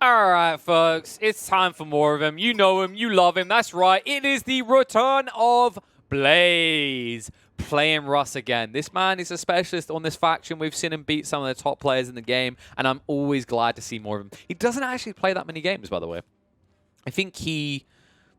All right, folks, it's time for more of him. You know him, you love him. That's right. It is the return of Blaze. Playing Russ again. This man is a specialist on this faction. We've seen him beat some of the top players in the game, and I'm always glad to see more of him. He doesn't actually play that many games, by the way. I think he,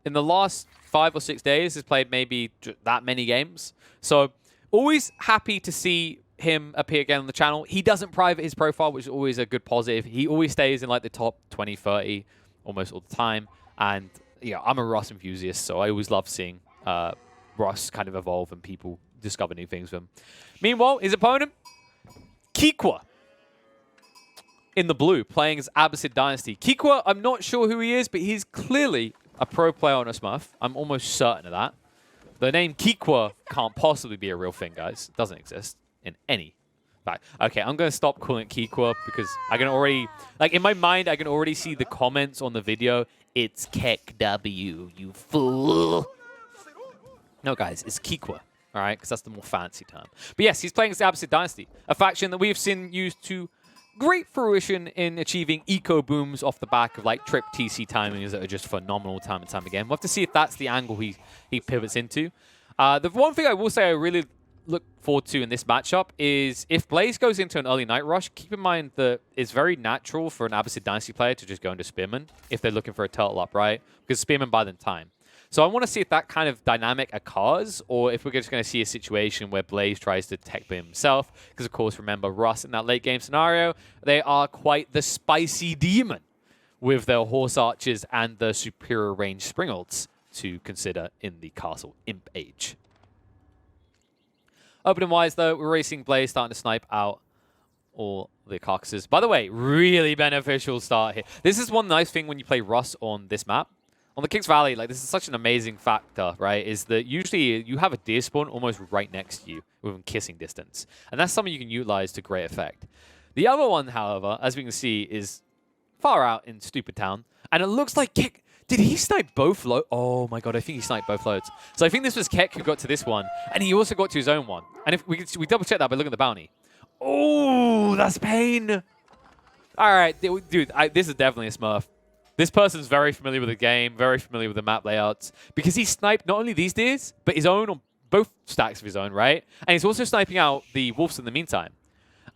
in the last 5 or 6 days, has played maybe that many games. So, always happy to see him appear again on the channel. He doesn't private his profile, which is always a good positive. He always stays in like the top 20, 30 almost all the time. And yeah, I'm a Russ enthusiast, so I always love seeing Russ kind of evolve and people discover new things with him. Meanwhile, his opponent, Kikwa, in the blue, playing as Abbasid Dynasty. Kikwa, I'm not sure who he is, but he's clearly a pro player on a Smurf. I'm almost certain of that. The name Kikwa can't possibly be a real thing, guys. It doesn't exist in any fact. Okay, I'm going to stop calling it Kikwa because I can already, like in my mind, I can already see the comments on the video. It's Kek W, you fool. No, guys, it's Kikwa. All right, because that's the more fancy term. But yes, he's playing as the Abbasid Dynasty, a faction that we've seen used to great fruition in achieving eco booms off the back of like trip TC timings that are just phenomenal time and time again. We'll have to see if that's the angle he pivots into. The one thing I will say I really look forward to in this matchup is if Blaze goes into an early night rush, keep in mind that it's very natural for an Abbasid Dynasty player to just go into Spearman if they're looking for a turtle up, right? Because Spearman buy them time. So I want to see if that kind of dynamic occurs, or if we're just going to see a situation where Blaze tries to tech beam himself. Because, of course, remember, Russ in that late game scenario, they are quite the spicy demon with their horse archers and the superior range springolds to consider in the castle imp age. Opening-wise, though, we're racing Blaze, starting to snipe out all the carcasses. By the way, really beneficial start here. This is one nice thing when you play Russ on this map. On the Kings Valley, like this is such an amazing factor, right? Is that usually you have a deer spawn almost right next to you within kissing distance. And that's something you can utilize to great effect. The other one, however, as we can see, is far out in Stupid Town. And it looks like Kek... Did he snipe both loads? Oh my god, I think he sniped both loads. So I think this was Kek who got to this one. And he also got to his own one. And if we double check that by looking at the bounty. Oh, that's pain. All right, dude, this is definitely a Smurf. This person's very familiar with the game, very familiar with the map layouts, because he sniped not only these deers, but his own on both stacks of his own, right? And he's also sniping out the wolves in the meantime.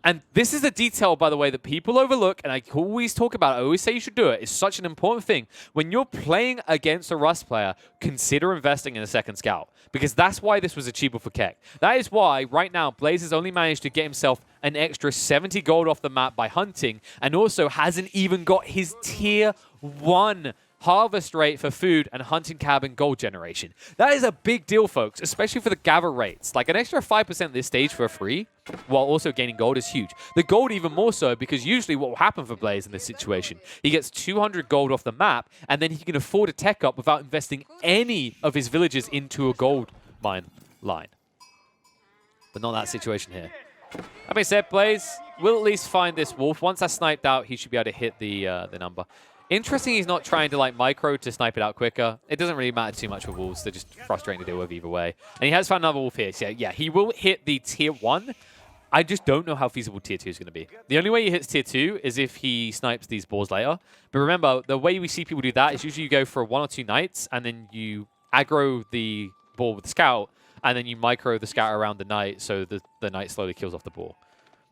And this is a detail, by the way, that people overlook, and I always talk about it. I always say you should do it. It's such an important thing. When you're playing against a Rust player, consider investing in a second scout, because that's why this was achievable for Kek. That is why, right now, Blaze has only managed to get himself an extra 70 gold off the map by hunting, and also hasn't even got his tier 1 harvest rate for food and hunting cabin gold generation. That is a big deal, folks, especially for the gather rates. Like an extra 5% at this stage for free, while also gaining gold, is huge. The gold even more so, because usually what will happen for Blaze in this situation, he gets 200 gold off the map, and then he can afford a tech up without investing any of his villages into a gold mine line. But not that situation here. That being said, Blaze will at least find this wolf. Once that's sniped out, he should be able to hit the number. Interesting he's not trying to like micro to snipe it out quicker. It doesn't really matter too much with wolves. They're just frustrating to deal with either way. And he has found another wolf here. So yeah, he will hit the tier 1. I just don't know how feasible tier 2 is going to be. The only way he hits tier 2 is if he snipes these boars later. But remember, the way we see people do that is usually you go for 1 or 2 knights, and then you aggro the boar with the scout, and then you micro the scout around the knight so the knight slowly kills off the boar.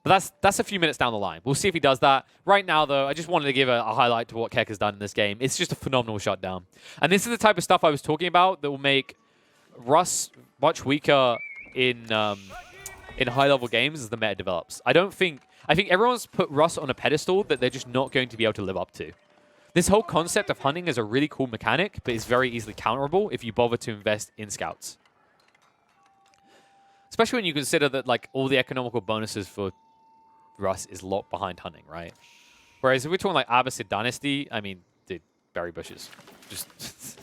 But that's a few minutes down the line. We'll see if he does that. Right now, though, I just wanted to give a highlight to what Kek has done in this game. It's just a phenomenal shutdown. And this is the type of stuff I was talking about that will make Russ much weaker in high-level games as the meta develops. I think everyone's put Russ on a pedestal that they're just not going to be able to live up to. This whole concept of hunting is a really cool mechanic, but it's very easily counterable if you bother to invest in scouts. Especially when you consider that like all the economical bonuses for Russ is locked behind hunting, right? Whereas if we're talking like Abbasid Dynasty, I mean, dude, berry bushes. Just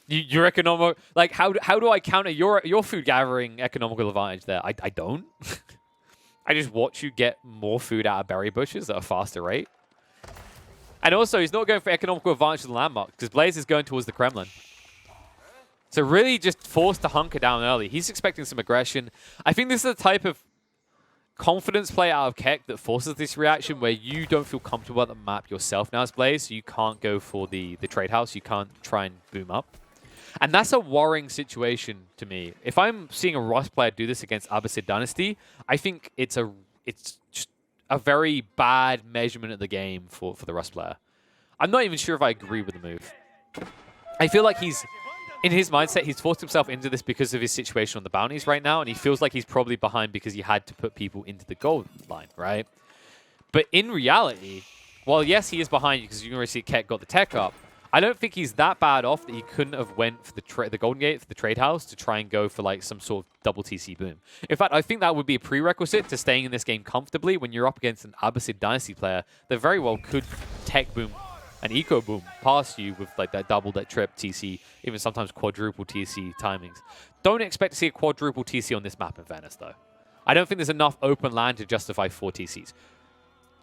your economic, like how do I counter your food gathering economical advantage there? I don't. I just watch you get more food out of berry bushes at a faster rate. And also, he's not going for economical advantage of the landmark because Blaze is going towards the Kremlin. So really just forced to hunker down early. He's expecting some aggression. I think this is the type of confidence play out of Keck that forces this reaction where you don't feel comfortable at the map yourself now as Blaze, so you can't go for the trade house. You can't try and boom up. And that's a worrying situation to me. If I'm seeing a Rust player do this against Abbasid Dynasty, I think it's just a very bad measurement of the game for the Rust player. I'm not even sure if I agree with the move. I feel like in his mindset, he's forced himself into this because of his situation on the bounties right now, and he feels like he's probably behind because he had to put people into the gold line, right? But in reality, while yes, he is behind because you can already see Keck got the tech up, I don't think he's that bad off that he couldn't have went for the Golden Gate, for the trade house, to try and go for like some sort of double TC boom. In fact, I think that would be a prerequisite to staying in this game comfortably when you're up against an Abbasid Dynasty player that very well could tech boom and eco boom past you with like that double, that trip TC, even sometimes quadruple TC timings. Don't expect to see a quadruple TC on this map in fairness though. I don't think there's enough open land to justify 4 TCs.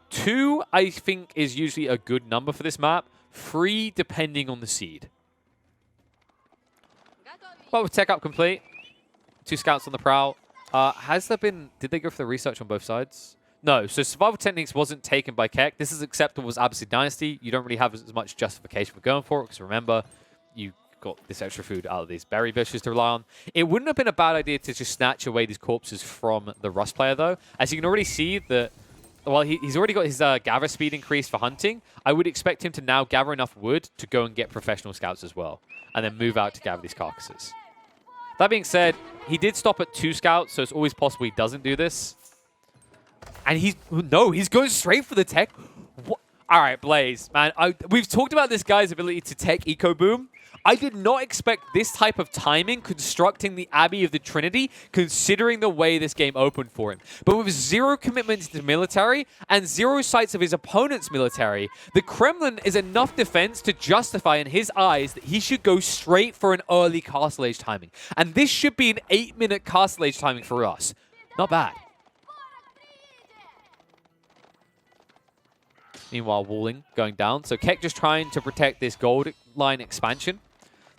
2, I think, is usually a good number for this map. 3, depending on the seed. Well, with tech up complete, 2 scouts on the prowl. Did they go for the research on both sides? No, so survival techniques wasn't taken by Keck. This is acceptable as Abbasid Dynasty. You don't really have as much justification for going for it, because remember, you got this extra food out of these berry bushes to rely on. It wouldn't have been a bad idea to just snatch away these corpses from the Rust player, though. As you can already see, that well, he's already got his gather speed increased for hunting. I would expect him to now gather enough wood to go and get professional scouts as well, and then move out to gather these carcasses. That being said, he did stop at 2 scouts, so it's always possible he doesn't do this. And he's going straight for the tech. What? All right, Blaze, man. We've talked about this guy's ability to tech eco boom. I did not expect this type of timing constructing the Abbey of the Trinity, considering the way this game opened for him. But with 0 commitment to the military and 0 sights of his opponent's military, the Kremlin is enough defense to justify in his eyes that he should go straight for an early Castle Age timing. And this should be an 8-minute Castle Age timing for us. Not bad. Meanwhile, walling going down. So Keck just trying to protect this gold line expansion.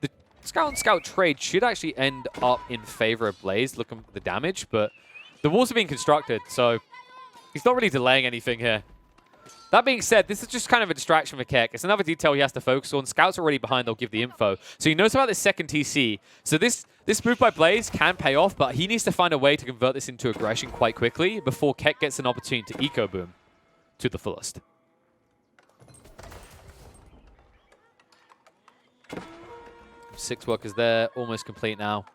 The scout and scout trade should actually end up in favor of Blaze, looking at the damage, but the walls are being constructed, so he's not really delaying anything here. That being said, this is just kind of a distraction for Keck. It's another detail he has to focus on. Scouts are already behind, they'll give the info. So he knows about this second TC. So this move by Blaze can pay off, but he needs to find a way to convert this into aggression quite quickly before Keck gets an opportunity to eco boom to the fullest. 6 workers there, almost complete now.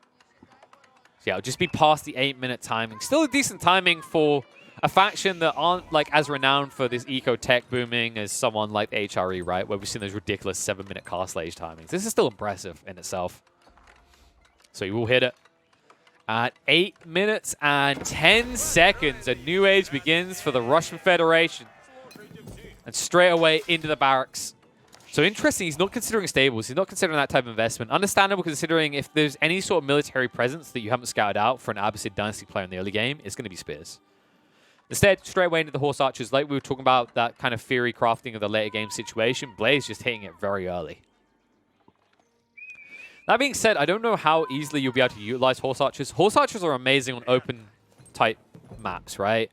So yeah, it'll just be past the 8-minute timing. Still a decent timing for a faction that aren't like as renowned for this eco tech booming as someone like the HRE, right? Where we've seen those ridiculous 7-minute Castle Age timings. This is still impressive in itself. So you will hit it. At 8 minutes and 10 seconds, a new age begins for the Russian Federation. And straight away into the barracks. So interesting, he's not considering stables. He's not considering that type of investment. Understandable, considering if there's any sort of military presence that you haven't scouted out for an Abbasid Dynasty player in the early game, it's going to be spears. Instead, straight away into the horse archers. Like we were talking about, that kind of theory crafting of the later game situation, Blaze just hitting it very early. That being said, I don't know how easily you'll be able to utilize horse archers. Horse archers are amazing on open type maps, right?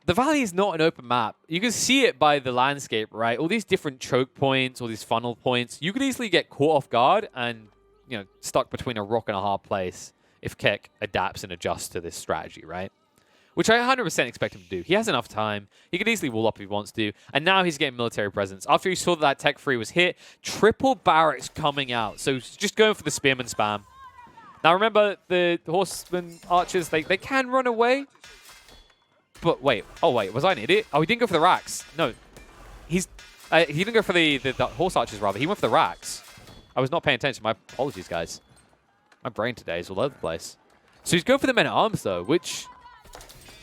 The Valley is not an open map. You can see it by the landscape, right? All these different choke points, all these funnel points. You could easily get caught off guard and, you know, stuck between a rock and a hard place if Keck adapts and adjusts to this strategy, right? Which I 100% expect him to do. He has enough time. He could easily wall up if he wants to. And now he's getting military presence. After he saw that tech free was hit, triple barracks coming out. So just going for the spearman spam. Now remember, the horseman archers, they can run away. But wait, oh wait, was I an idiot? Oh, he didn't go for the racks. No, he didn't go for the horse archers, rather. He went for the racks. I was not paying attention. My apologies, guys. My brain today is all over the place. So he's going for the men-at-arms, though, which...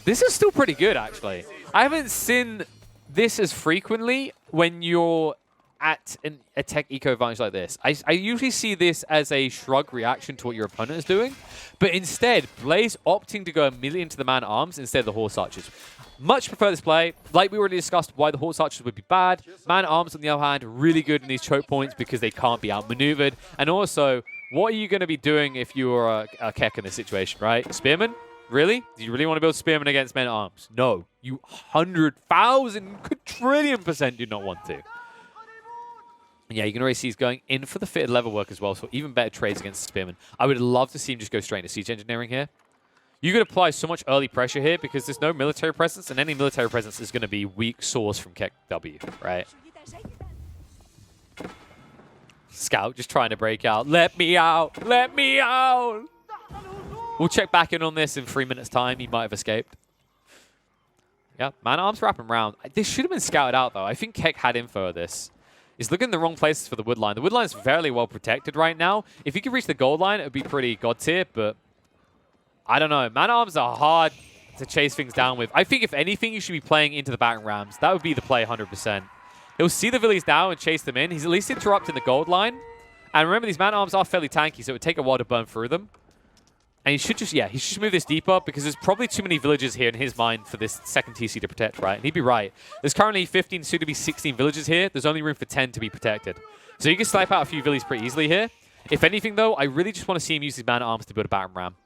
This is still pretty good, actually. I haven't seen this as frequently when you're at a tech eco advantage like this. I usually see this as a shrug reaction to what your opponent is doing, but instead, Blaze opting to go immediately into the man-at-arms instead of the horse archers. Much prefer this play. Like we already discussed why the horse archers would be bad. Man-at-arms, on the other hand, really good in these choke points because they can't be outmaneuvered. And also, what are you going to be doing if you are a Keck in this situation, right? Spearman? Really? Do you really want to build Spearmen against Men-at-Arms? No. You 100,000 quadrillion% do not want to. And yeah, you can already see he's going in for the fitted level work as well, so even better trades against the Spearmen. I would love to see him just go straight into Siege Engineering here. You could apply so much early pressure here because there's no military presence, and any military presence is going to be weak source from Keck W, right? Scout just trying to break out. Let me out! Let me out! We'll check back in on this in 3 minutes' time. He might have escaped. Yeah, Man-at-Arms wrapping around. This should have been scouted out, though. I think Keck had info of this. He's looking in the wrong places for the wood line. The wood line is fairly well protected right now. If he could reach the gold line, it would be pretty god tier, but I don't know. Man-at-Arms are hard to chase things down with. I think, if anything, you should be playing into the battering rams. That would be the play 100%. He'll see the villies now and chase them in. He's at least interrupting the gold line. And remember, these Man-at-Arms are fairly tanky, so it would take a while to burn through them. And he should just, yeah, he should move this deeper because there's probably too many villages here in his mind for this second TC to protect, right? And he'd be right. There's currently 15, soon to be 16 villages here. There's only room for 10 to be protected. So you can snipe out a few villages pretty easily here. If anything, though, I really just want to see him use his Man-at-Arms to build a battering ram.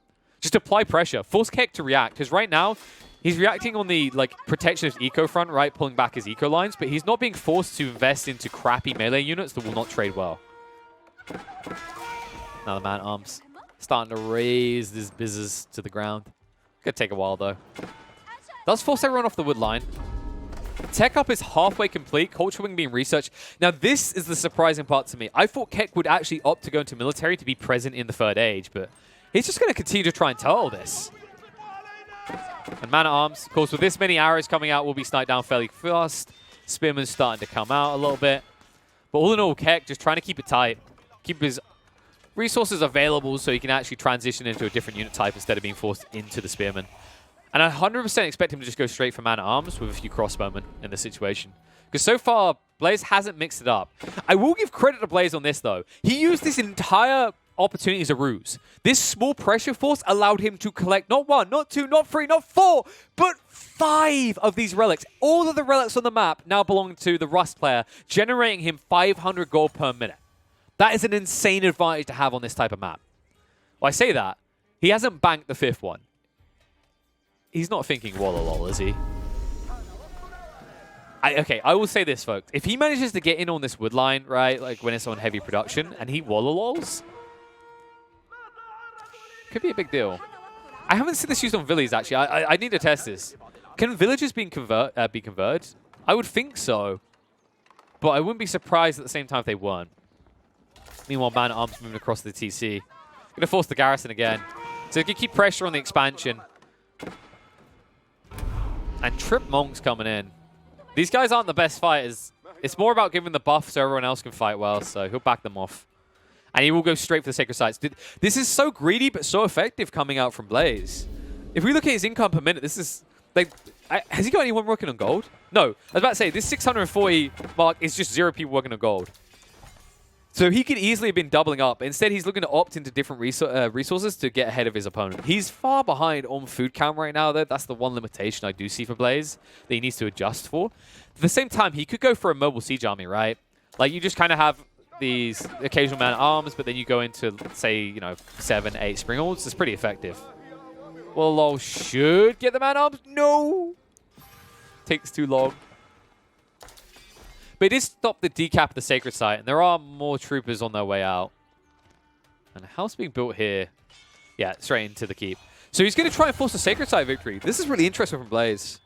Just apply pressure. Force Keck to react. Because right now, he's reacting on the protectionist eco front, right? Pulling back his eco lines. But he's not being forced to invest into crappy melee units that will not trade well. Now the Man-at-Arms starting to raise this business to the ground. Gonna take a while, though. Does force everyone off the wood line. Tech up is halfway complete. Culture Wing being researched. Now, this is the surprising part to me. I thought Keck would actually opt to go into military to be present in the Third Age, but he's just going to continue to try and turtle this. And Man-at-Arms, of course, with this many arrows coming out, will be sniped down fairly fast. Spearman's starting to come out a little bit. But all in all, Keck just trying to keep it tight. Keep his resources available so he can actually transition into a different unit type instead of being forced into the Spearman. And I 100% expect him to just go straight for Man-at-Arms with a few crossbowmen in this situation. Because so far, Blaze hasn't mixed it up. I will give credit to Blaze on this, though. He used this entire opportunity as a ruse. This small pressure force allowed him to collect not 1, not 2, not 3, not 4, but 5 of these relics. All of the relics on the map now belong to the Rust player, generating him 500 gold per minute. That is an insane advantage to have on this type of map. Well, I say that. He hasn't banked the 5th one. He's not thinking wololo'd, is he? Okay, I will say this, folks. If he manages to get in on this wood line, right, like when it's on heavy production, and he wololo'ds, could be a big deal. I haven't seen this used on villies, actually. I need to test this. Can villages be converted? I would think so. But I wouldn't be surprised at the same time if they weren't. Meanwhile, Man-at-Arms moving across the TC. Going to force the garrison again. So he can keep pressure on the expansion. And Trip Monk's coming in. These guys aren't the best fighters. It's more about giving the buff so everyone else can fight well, so he'll back them off. And he will go straight for the Sacred Sites. This is so greedy but so effective coming out from Blaze. If we look at his income per minute, this is... like, has he got anyone working on gold? No. I was about to say, this 640 mark is just 0 people working on gold. So he could easily have been doubling up. Instead, he's looking to opt into different resources to get ahead of his opponent. He's far behind on food count right now, though. That's the one limitation I do see for Blaze that he needs to adjust for. At the same time, he could go for a mobile siege army, right? Like, you just kind of have these occasional Man-at-Arms, but then you go into, say, you know, 7, 8 Springalds. It's pretty effective. wololo'd should get the Man-at-Arms. No! Takes too long. But it did stop the decap of the Sacred Site, and there are more troopers on their way out. And a house being built here. Yeah, straight into the keep. So he's going to try and force a Sacred Site victory. This is really interesting from Blaze.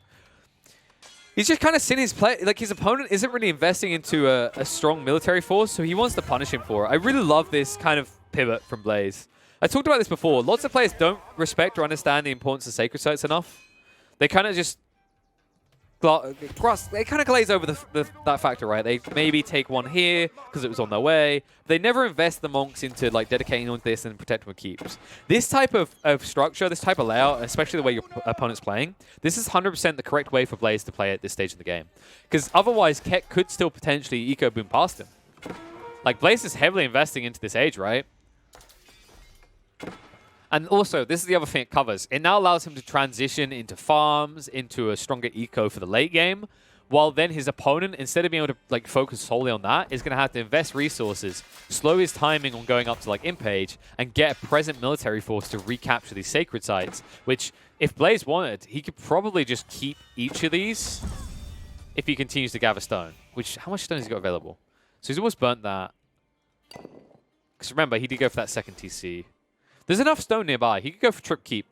He's just kind of seen his play. Like, his opponent isn't really investing into a strong military force, so he wants to punish him for it. I really love this kind of pivot from Blaze. I talked about this before. Lots of players don't respect or understand the importance of Sacred Sites enough. They kind of just... they kind of glaze over that factor, right? They maybe take one here because it was on their way. They never invest the monks into like dedicating on this and protecting with keeps. This type of structure, this type of layout, especially the way your opponent's playing, this is 100% the correct way for Blaze to play at this stage of the game. Because otherwise, Keck could still potentially eco-boom past him. Like, Blaze is heavily investing into this age, right? And also, this is the other thing it covers. It now allows him to transition into farms, into a stronger eco for the late game, while then his opponent, instead of being able to like focus solely on that, is going to have to invest resources, slow his timing on going up to like imp age, and get a present military force to recapture these sacred sites, which if Blaze wanted, he could probably just keep each of these if he continues to gather stone. Which, how much stone has he got available? So he's almost burnt that. Because remember, he did go for that second TC. There's enough stone nearby. He could go for trip keep.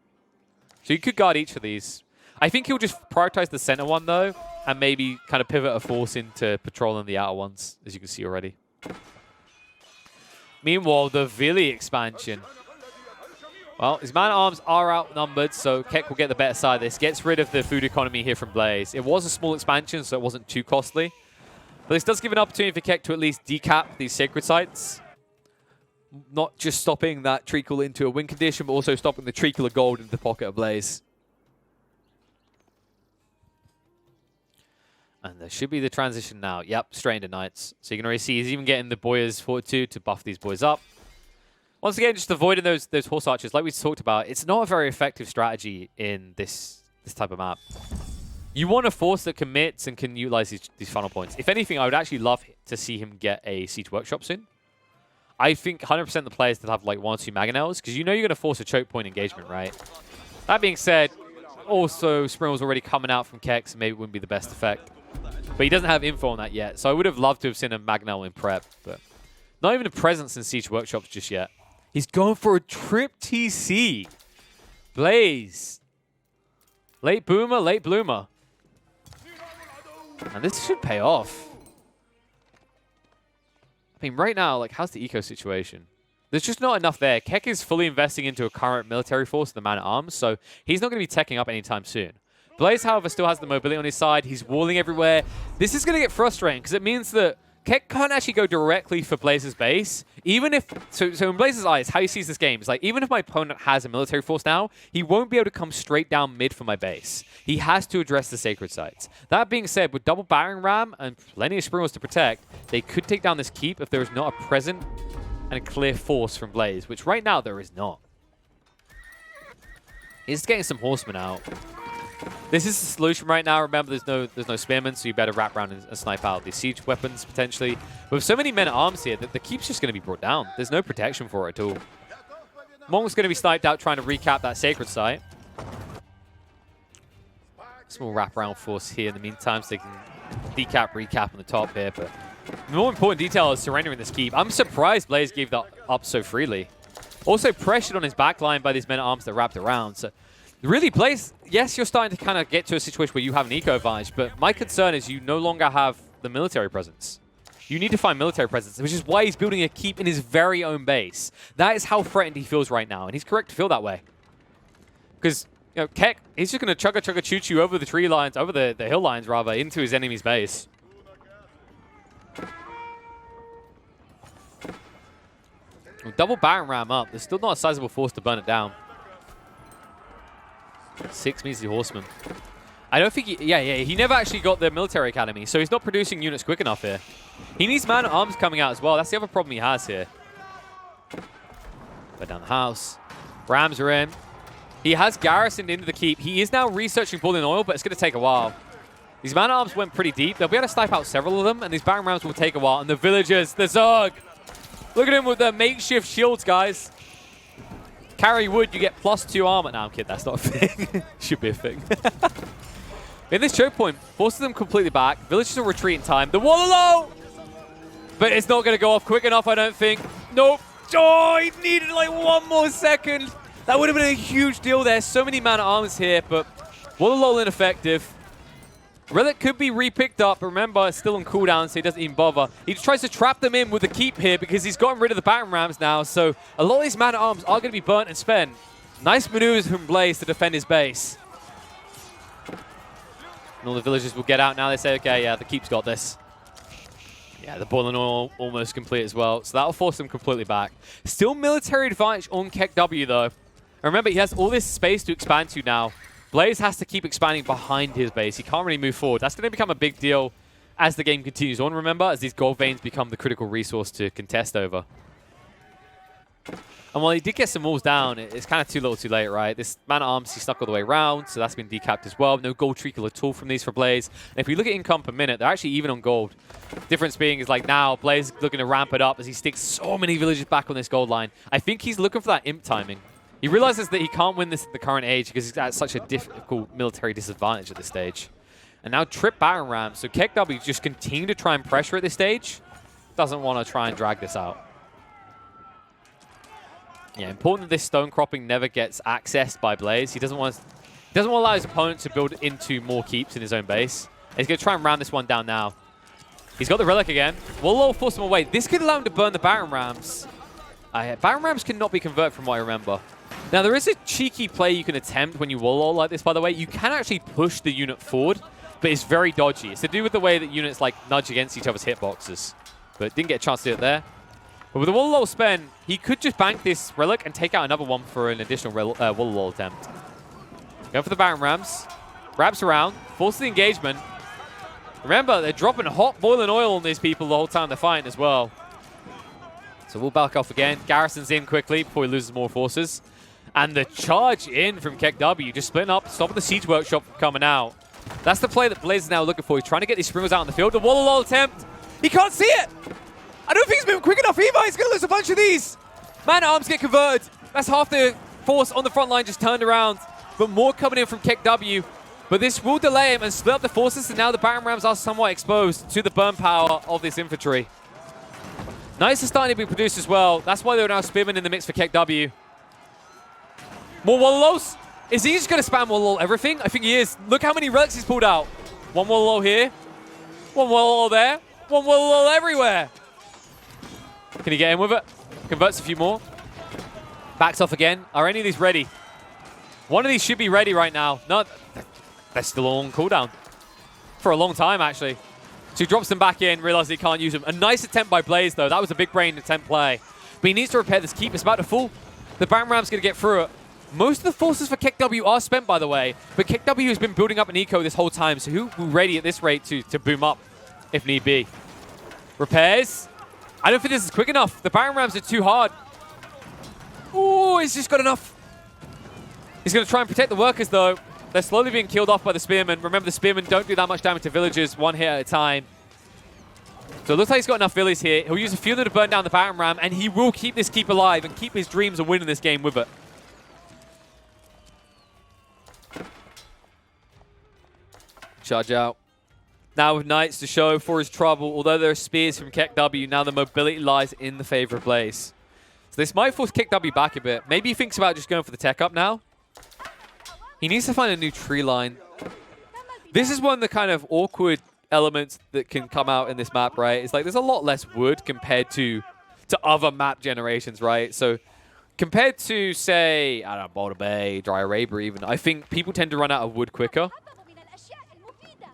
So he could guard each of these. I think he'll just prioritize the center one, though, and maybe kind of pivot a force into patrolling the outer ones, as you can see already. Meanwhile, the Vili expansion. Well, his man-at-arms are outnumbered, so Keck will get the better side of this. Gets rid of the food economy here from Blaze. It was a small expansion, so it wasn't too costly. But this does give an opportunity for Keck to at least decap these sacred sites. Not just stopping that treacle into a win condition, but also stopping the treacle of gold into the pocket of Blaze. And there should be the transition now. Yep, straight into Knights. So you can already see he's even getting the Boyer's Fortitude to buff these boys up. Once again, just avoiding those horse archers, like we talked about, it's not a very effective strategy in this type of map. You want a force that commits and can utilize these funnel points. If anything, I would actually love to see him get a Siege Workshop soon. I think 100% of the players that have like 1 or 2 Mangonels, because you know you're going to force a choke point engagement, right? That being said, also Springel's already coming out from Keck, so maybe it wouldn't be the best effect. But he doesn't have info on that yet, so I would have loved to have seen a Magnel in prep, but not even a presence in Siege Workshops just yet. He's going for a trip TC. Blaze. Late boomer, late bloomer. And this should pay off. I mean, right now, like, how's the eco situation? There's just not enough there. Keck is fully investing into a current military force, the man-at-arms, so he's not going to be teching up anytime soon. Blaze, however, still has the mobility on his side. He's walling everywhere. This is going to get frustrating, because it means that Keck can't actually go directly for Blaze's base. Even if... So in Blaze's eyes, how he sees this game is like, even if my opponent has a military force now, he won't be able to come straight down mid for my base. He has to address the sacred sites. That being said, with double battering ram and plenty of Springles to protect, they could take down this keep if there is not a present and a clear force from Blaze, which right now there is not. He's getting some horsemen out. This is the solution right now. Remember, there's no spearmen, so you better wrap around and snipe out these siege weapons, potentially. With so many men-at-arms here, that the keep's just going to be brought down. There's no protection for it at all. Mong's going to be sniped out trying to recap that sacred site. Small wrap-around force here in the meantime, so they can decap, recap on the top here. But the more important detail is surrendering this keep. I'm surprised Blaze gave that up so freely. Also pressured on his backline by these men-at-arms that wrapped around. So really, Blaze, yes, you're starting to kind of get to a situation where you have an eco advantage, but my concern is you no longer have the military presence. You need to find military presence, which is why he's building a keep in his very own base. That is how threatened he feels right now, and he's correct to feel that way. Because, you know, Keck, he's just going to chugga choo-choo over the tree lines, over the hill lines, rather, into his enemy's base. Double Baron Ram up. There's still not a sizable force to burn it down. 6 means the horseman. I don't think he never actually got the military academy, so he's not producing units quick enough here. He needs man-at-arms coming out as well. That's the other problem he has here. Go down the house. Rams are in. He has garrisoned into the keep. He is now researching Bull in Oil, but it's going to take a while. These man-at-arms went pretty deep. They'll be able to snipe out several of them, and these Baron Rams will take a while. And the villagers, the Zerg. Look at him with the makeshift shields, guys. Carry wood, you get +2 armor. No, I'm kidding. That's not a thing. Should be a thing. In this choke point, forces them completely back. Villagers will retreat in time. The wololo'd! But it's not going to go off quick enough, I don't think. Nope. Oh, he needed like 1 more second. That would have been a huge deal there. So many man-at-arms here, but wololo'd ineffective. Relic could be re-picked up, but remember, it's still on cooldown, so he doesn't even bother. He tries to trap them in with the keep here because he's gotten rid of the Baron Rams now, so a lot of these man-at-arms are going to be burnt and spent. Nice maneuvers from Blaze to defend his base. And all the villagers will get out now. They say, okay, yeah, the keep's got this. Yeah, the Boil and Oil almost complete as well, so that'll force them completely back. Still military advantage on Keck W, though. And remember, he has all this space to expand to now. Blaze has to keep expanding behind his base. He can't really move forward. That's going to become a big deal as the game continues on, remember, as these gold veins become the critical resource to contest over. And And while he did get some walls down, it's kind of too little too late, right? This man-at-arms, he stuck all the way around, so that's been decapped as well. No gold treacle at all from these for Blaze. And if we look at income per minute, they're actually even on gold. Difference being is like now, Blaze is looking to ramp it up as he sticks so many villagers back on this gold line. I think he's looking for that imp timing. He realizes that he can't win this at the current age because he's at such a difficult military disadvantage at this stage. And now trip battering ram, so KW just continue to try and pressure at this stage. Doesn't want to try and drag this out. Yeah, important that this stone cropping never gets accessed by Blaze. He doesn't want to allow his opponent to build into more keeps in his own base. And he's going to try and round this one down now. He's got the relic again. Wololo'd force him away. This could allow him to burn the battering rams. Battering rams cannot be converted from what I remember. Now, there is a cheeky play you can attempt when you wololo'd like this, by the way. You can actually push the unit forward, but it's very dodgy. It's to do with the way that units like nudge against each other's hitboxes. But didn't get a chance to do it there. But with the wololo'd spend, he could just bank this relic and take out another one for an additional wololo'd attempt. Going for the battering rams. Wraps around, forces the engagement. Remember, they're dropping hot boiling oil on these people the whole time they're fighting as well. So we'll back off again. Garrison's in quickly before he loses more forces. And the charge in from KW, just splitting up, stopping the siege workshop from coming out. That's the play that Blaze is now looking for. He's trying to get these springers out on the field. The wololo'd attempt. He can't see it. I don't think he's moving quick enough either. He's going to lose a bunch of these. Man-at-arms get converted. That's half the force on the front line just turned around. But more coming in from KW. But this will delay him and split up the forces. And now the battering rams are somewhat exposed to the burn power of this infantry. Knights are starting to be produced as well. That's why they're now Spearmen in the mix for KW. More wololo'ds. Is he just going to spam wololo'd everything? I think he is. Look how many relics he's pulled out. One wololo'd here. One wololo'd there. One wololo'd everywhere. Can he get in with it? Converts a few more. Backs off again. Are any of these ready? One of these should be ready right now. No, they're still on cooldown. For a long time, actually. So he drops them back in, realizes he can't use them. A nice attempt by Blaze, though. That was a big brain attempt play. But he needs to repair this keep. It's about to fall. The battering ram's going to get through it. Most of the forces for KW are spent, by the way. But KW has been building up an eco this whole time. So who will ready at this rate to boom up, if need be? Repairs. I don't think this is quick enough. The battering rams are too hard. Ooh, he's just got enough. He's going to try and protect the workers, though. They're slowly being killed off by the spearmen. Remember, the spearmen don't do that much damage to villagers, one hit at a time. So it looks like he's got enough villies here. He'll use a few of them to burn down the battering ram, and he will keep this keep alive and keep his dreams of winning this game with it. Charge out. Now with Knights to show for his trouble. Although there are spears from KW, now the mobility lies in the favor of Blaze. So this might force KW back a bit. Maybe he thinks about just going for the tech up now. He needs to find a new tree line. This is one of the kind of awkward elements that can come out in this map, right? It's like there's a lot less wood compared to other map generations, right? So compared to, say, I don't know, Boulder Bay, Dry Arabia even, I think people tend to run out of wood quicker.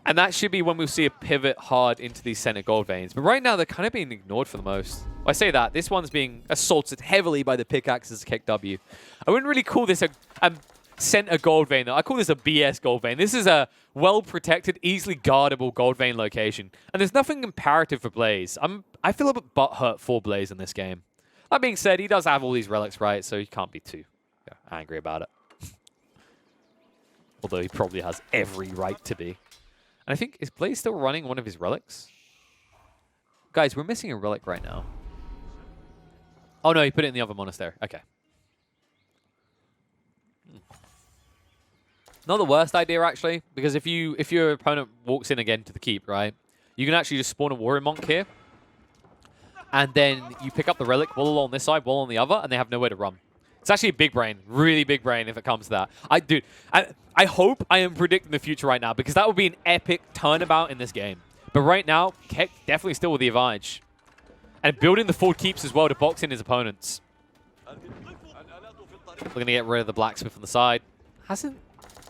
And that should be when we'll see a pivot hard into these center gold veins. But right now, they're kind of being ignored for the most. I say that. This one's being assaulted heavily by the pickaxes of KW. I wouldn't really call this a center gold vein, though. I call this a BS gold vein. This is a well-protected, easily guardable gold vein location. And there's nothing comparative for Blaze. I feel a bit butthurt for Blaze in this game. That being said, he does have all these relics, right? So he can't be too angry about it. Although he probably has every right to be. And I think, is Blaze still running one of his relics? Guys, we're missing a relic right now. Oh no, he put it in the other monastery. Okay. Not the worst idea, actually, because if your opponent walks in again to the keep, right, you can actually just spawn a warrior monk here, and then you pick up the relic, woll on this side, woll on the other, and they have nowhere to run. It's actually a big brain, really big brain if it comes to that. Dude, I hope I am predicting the future right now, because that would be an epic turnabout in this game. But right now, Keck definitely still with the advantage. And building the forward keeps as well to box in his opponents. We're going to get rid of the blacksmith on the side. Hasn't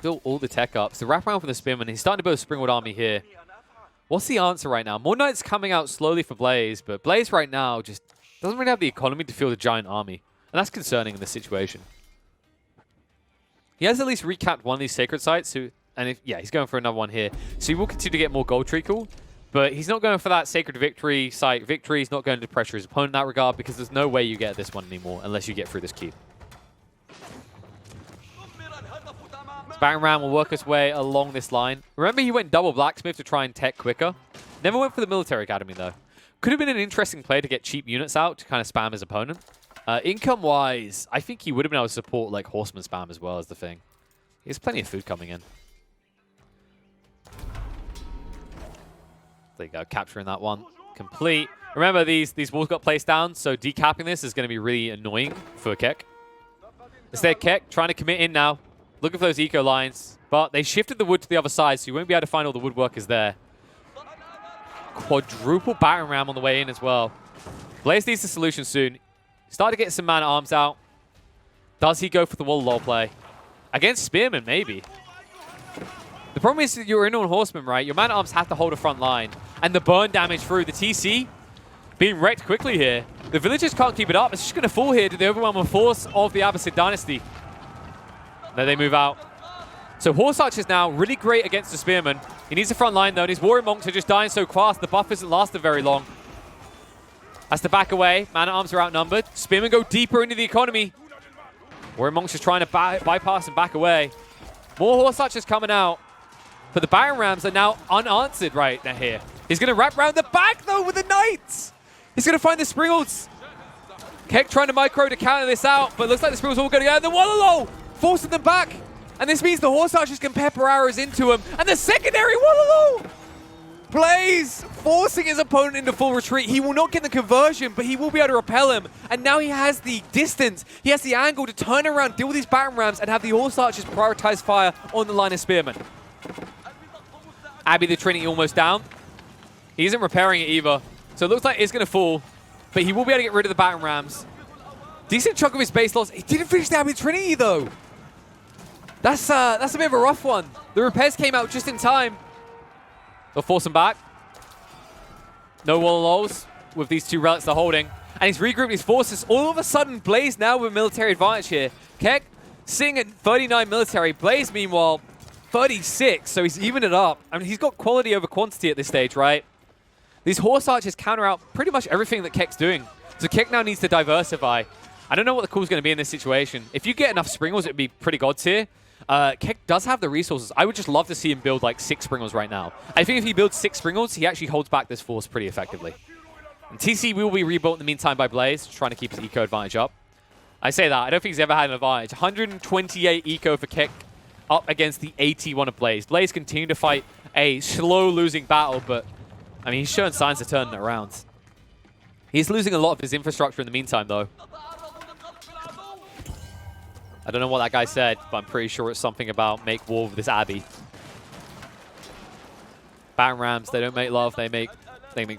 built all the tech up. So wrap around for the spearman. He's starting to build a Springwood army here. What's the answer right now? More Knights coming out slowly for Blaze, but Blaze right now just doesn't really have the economy to field a giant army. And that's concerning in this situation. He has at least recapped one of these sacred sites, he's going for another one here. So he will continue to get more gold treacle, But he's not going for that Sacred Victory site victory. He's not going to pressure his opponent in that regard because there's no way you get this one anymore unless you get through this keep. So Baron Ram will work his way along this line. Remember, he went double Blacksmith to try and tech quicker. Never went for the Military Academy, though. Could have been an interesting play to get cheap units out to kind of spam his opponent. Income-wise, I think he would have been able to support like Horseman spam as well as the thing. He has plenty of food coming in. There you go, capturing that one. Complete. Remember, these walls got placed down, so decapping this is going to be really annoying for Keck. Instead, Keck trying to commit in now. Looking for those eco lines. But they shifted the wood to the other side, so you won't be able to find all the woodworkers there. Quadruple Baron Ram on the way in as well. Blaze needs a solution soon. Start to get some man-at-arms out. Does he go for the wololo'd play? Against Spearman, maybe. The problem is that you're in on Horseman, right? Your man-at-arms have to hold a front line. And the burn damage through the TC being wrecked quickly here. The villagers can't keep it up. It's just going to fall here to the overwhelming force of the Abbasid dynasty. There they move out. So Horse Archer is now really great against the Spearman. He needs the front line, though, and his Warrior Monks are just dying so fast. The buff isn't lasted very long. Has to back away. Man-at-arms are outnumbered. Spearmen go deeper into the economy. Warrior Monks just trying to bypass and back away. More Horse Archers coming out. But the Baron Rams are now unanswered right now here. He's going to wrap around the back, though, with the Knights. He's going to find the Springles. Keck trying to micro to counter this out, but looks like the Springles all going to go. And the wololo'd forcing them back. And this means the Horse Archers can pepper arrows into him. And the secondary wololo'd! Blaze forcing his opponent into full retreat. He will not get the conversion, but he will be able to repel him. And now he has the distance. He has the angle to turn around, deal with these Baron Rams, and have the Horse Archers prioritize fire on the line of Spearmen. Abby the Trinity almost down. He isn't repairing it either. So it looks like it's going to fall. But he will be able to get rid of the Baron Rams. Decent chunk of his base loss. He didn't finish the Abby the Trinity, though. That's a bit of a rough one. The repairs came out just in time. They'll force him back. No wololo'ds with these two relics they're holding. And he's regrouped his forces. All of a sudden, Blaze now with military advantage here. Keck sitting at 39 military. Blaze, meanwhile, 36. So he's evened it up. I mean, he's got quality over quantity at this stage, right? These Horse Archers counter out pretty much everything that Keck's doing. So Keck now needs to diversify. I don't know what the call's going to be in this situation. If you get enough Springles, it would be pretty gods here. Keck does have the resources. I would just love to see him build like 6 Springles right now. I think if he builds 6 Springles, he actually holds back this force pretty effectively. And TC will be rebuilt in the meantime by Blaze, trying to keep his eco advantage up. I say that. I don't think he's ever had an advantage. 128 eco for Keck up against the 81 of Blaze. Blaze continued to fight a slow losing battle, but I mean, he's showing signs of turning it around. He's losing a lot of his infrastructure in the meantime, though. I don't know what that guy said, but I'm pretty sure it's something about make war with this Abbey. Baron Rams, they don't make love, they make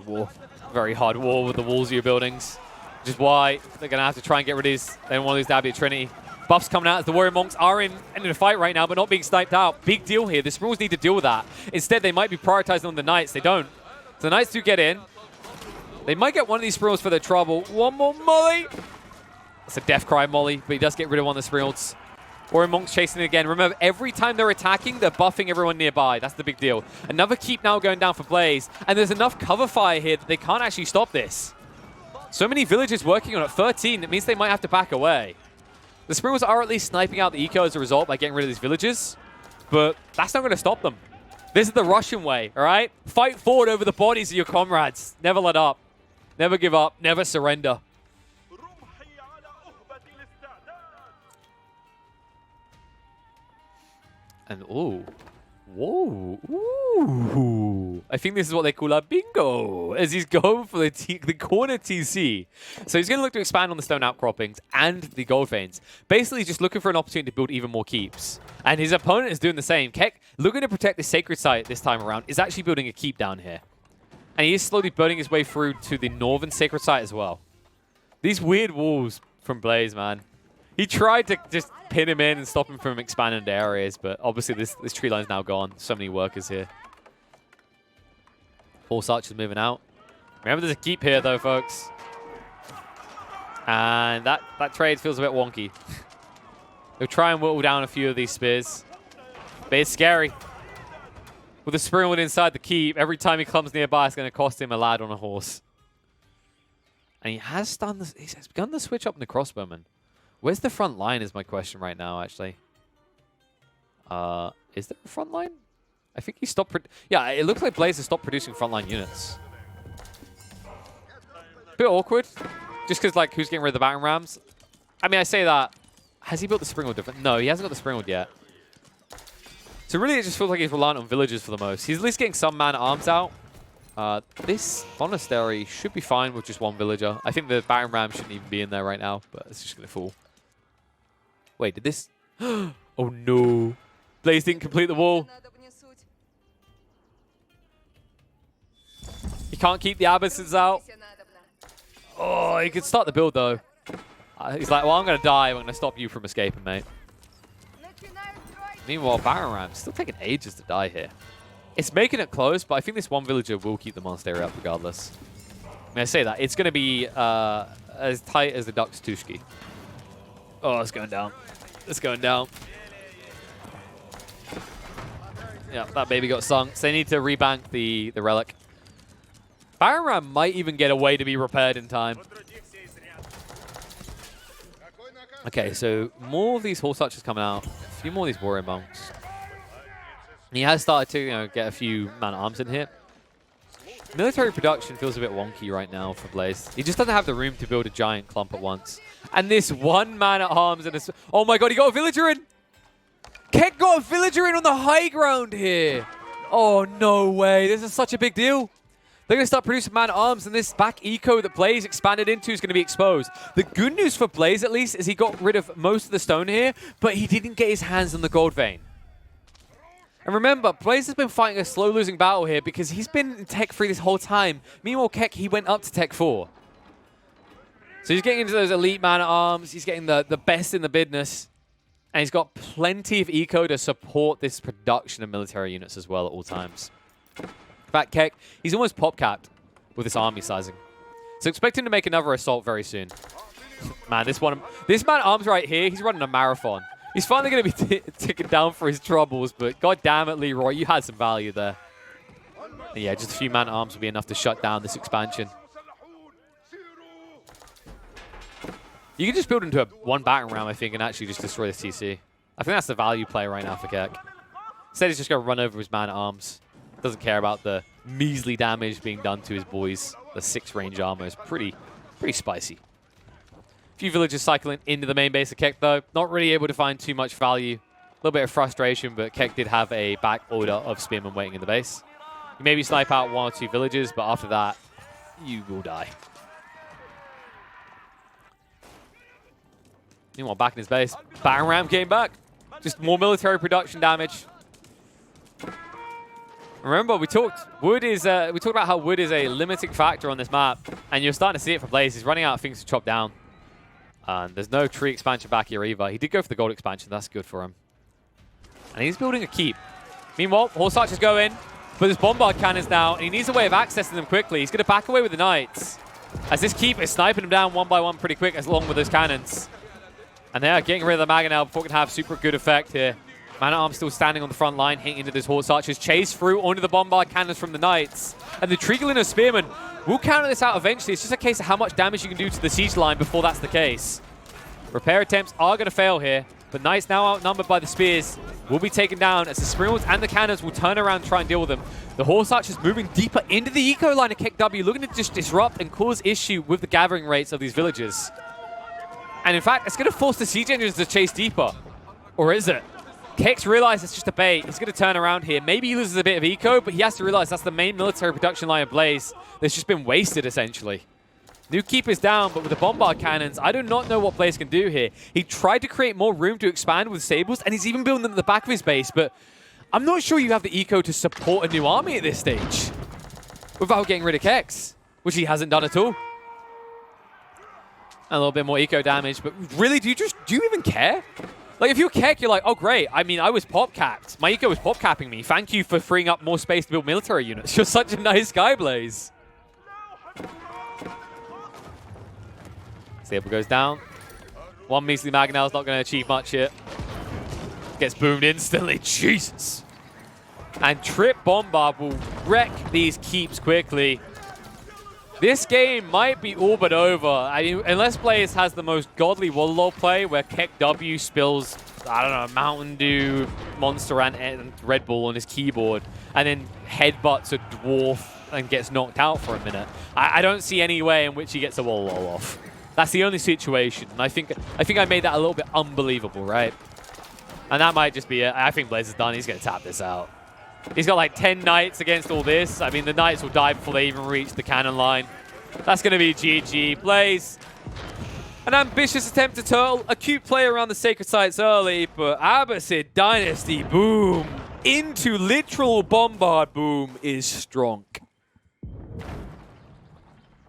war. Very hard war with the walls of your buildings. Which is why they're going to have to try and get rid of these. They don't want to lose the Abbey of Trinity. Buffs coming out as the Warrior Monks are in a fight right now, but not being sniped out. Big deal here. The Springles need to deal with that. Instead, they might be prioritizing on the Knights. They don't. So the Knights do get in. They might get one of these Springles for their trouble. One more Molly. That's a death cry, Molly, but he does get rid of one of the Springles. Warrior Monks chasing it again. Remember, every time they're attacking, they're buffing everyone nearby. That's the big deal. Another keep now going down for Blaze, and there's enough cover fire here that they can't actually stop this. So many villagers working on it. 13, that means they might have to back away. The Springles are at least sniping out the eco as a result by getting rid of these villagers, but that's not going to stop them. This is the Russian way, all right? Fight forward over the bodies of your comrades. Never let up. Never give up. Never surrender. And ooh, whoa, ooh! I think this is what they call a bingo, as he's going for the corner TC. So he's going to look to expand on the stone outcroppings and the gold veins. Basically, just looking for an opportunity to build even more keeps. And his opponent is doing the same. Keck, looking to protect the sacred site this time around, is actually building a keep down here. And he is slowly burning his way through to the northern sacred site as well. These weird walls from Blaze, man. He tried to just pin him in and stop him from expanding into areas, but obviously this tree line's now gone. So many workers here. Horse Archers moving out. Remember, there's a keep here, though, folks. And that trade feels a bit wonky. They'll try and whittle down a few of these spears. But it's scary. with a Springwood inside the keep. Every time he comes nearby, it's going to cost him a lad on a horse. And he has done this. He's begun to switch up in the crossbowman. Where's the front line is my question right now, actually. Is there a front line? I think he stopped... Yeah, it looks like Blaze has stopped producing frontline units. Bit awkward. Just because, like, who's getting rid of the battering rams? I mean, I say that. Has he built the Springwood different? No, he hasn't got the Springwood yet. So really, it just feels like he's reliant on villagers for the most. He's at least getting some man-at-arms out. This monastery should be fine with just one villager. I think the battering ram shouldn't even be in there right now, but it's just going to fall. Wait, did this... Oh, no. Blaze didn't complete the wall. He can't keep the abbesses out. Oh, he could start the build, though. He's like, well, I'm going to die. I'm going to stop you from escaping, mate. Meanwhile, battering ram's still taking ages to die here. It's making it close, but I think this one villager will keep the monastery up regardless. I mean, I say that. It's going to be as tight as the Duck's Tushki. Oh, it's going down. It's going down. Yeah, that baby got sunk. So they need to rebank the relic. Battering ram might even get away to be repaired in time. Okay, so more of these horse archers coming out. A few more of these warrior monks. And he has started to, get a few man-at-arms in here. Military production feels a bit wonky right now for Blaze. He just doesn't have the room to build a giant clump at once. And this one man-at-arms and this... Oh my god, he got a villager in! Keck got a villager in on the high ground here! Oh, no way. This is such a big deal. They're going to start producing man-at-arms, and this back eco that Blaze expanded into is going to be exposed. The good news for Blaze, at least, is he got rid of most of the stone here, but he didn't get his hands on the gold vein. And remember, Blaze has been fighting a slow-losing battle here because he's been in Tech 3 this whole time. Meanwhile, Keck, he went up to Tech 4. So he's getting into those elite man-at-arms. He's getting the best in the business. And he's got plenty of eco to support this production of military units as well at all times. In fact, Keck, he's almost pop-capped with this army sizing. So expect him to make another assault very soon. Man, this man-at-arms right here, he's running a marathon. He's finally going to be ticking down for his troubles, but god damn it, Leroy, you had some value there. And yeah, just a few man-at-arms will be enough to shut down this expansion. You can just build into one battering ram, I think, and actually just destroy the TC. I think that's the value play right now for Keck. Instead, he's just going to run over his man-at-arms. Doesn't care about the measly damage being done to his boys. The 6 range armor is pretty spicy. A few villagers cycling into the main base of Keck, though. Not really able to find too much value. A little bit of frustration, but Keck did have a back order of spearmen waiting in the base. You maybe snipe out 1 or 2 villagers, but after that, you will die. Meanwhile, back in his base, battering ram came back. Just more military production damage. Remember, we talked about how wood is a limiting factor on this map, and you're starting to see it for Blaze. He's running out of things to chop down. And there's no tree expansion back here either. He did go for the gold expansion. That's good for him. And he's building a keep. Meanwhile, horse archers go in, but there's bombard cannons now, and he needs a way of accessing them quickly. He's going to back away with the knights, as this keep is sniping them down one by one pretty quick, along with those cannons. And they're getting rid of the Mangonel before it can have super good effect here. Man-at-arms still standing on the front line, hitting into this horse archers. Chase through onto the bombard cannons from the knights. And the Tregelin of Spearmen will counter this out eventually. It's just a case of how much damage you can do to the siege line before that's the case. Repair attempts are going to fail here, but knights now outnumbered by the spears will be taken down as the Springwoods and the cannons will turn around and try and deal with them. The horse archers moving deeper into the eco line of Keck W, looking to just disrupt and cause issue with the gathering rates of these villagers. And in fact, it's going to force the siege engines to chase deeper. Or is it? Keck's realized it's just a bait. He's going to turn around here. Maybe he loses a bit of eco, but he has to realize that's the main military production line of Blaze that's just been wasted, essentially. New keep is down, but with the bombard cannons, I do not know what Blaze can do here. He tried to create more room to expand with sables, and he's even building them at the back of his base, but I'm not sure you have the eco to support a new army at this stage without getting rid of Kex, which he hasn't done at all. A little bit more eco damage, but really, do you even care? Like, if you're Keck, you're like, oh, great. I mean, I was pop-capped. My eco was pop-capping me. Thank you for freeing up more space to build military units. You're such a nice guy, Blaze. Sable goes down. One measly Mangonel's not going to achieve much here. Gets boomed instantly. Jesus. And Trip Bombard will wreck these keeps quickly. This game might be all but over. I mean, unless Blaze has the most godly wololo'd play where Keck W spills, I don't know, Mountain Dew, Monster and Red Bull on his keyboard, and then headbutts a dwarf and gets knocked out for a minute. I don't see any way in which he gets a wololo'd off. That's the only situation. And I think I made that a little bit unbelievable, right? And that might just be it. I think Blaze is done. He's going to tap this out. He's got like 10 Knights against all this. I mean, the Knights will die before they even reach the cannon line. That's going to be GG. Blaze, an ambitious attempt to turtle a cute play around the sacred sites early, but Abbasid Dynasty boom into literal bombard boom is strong.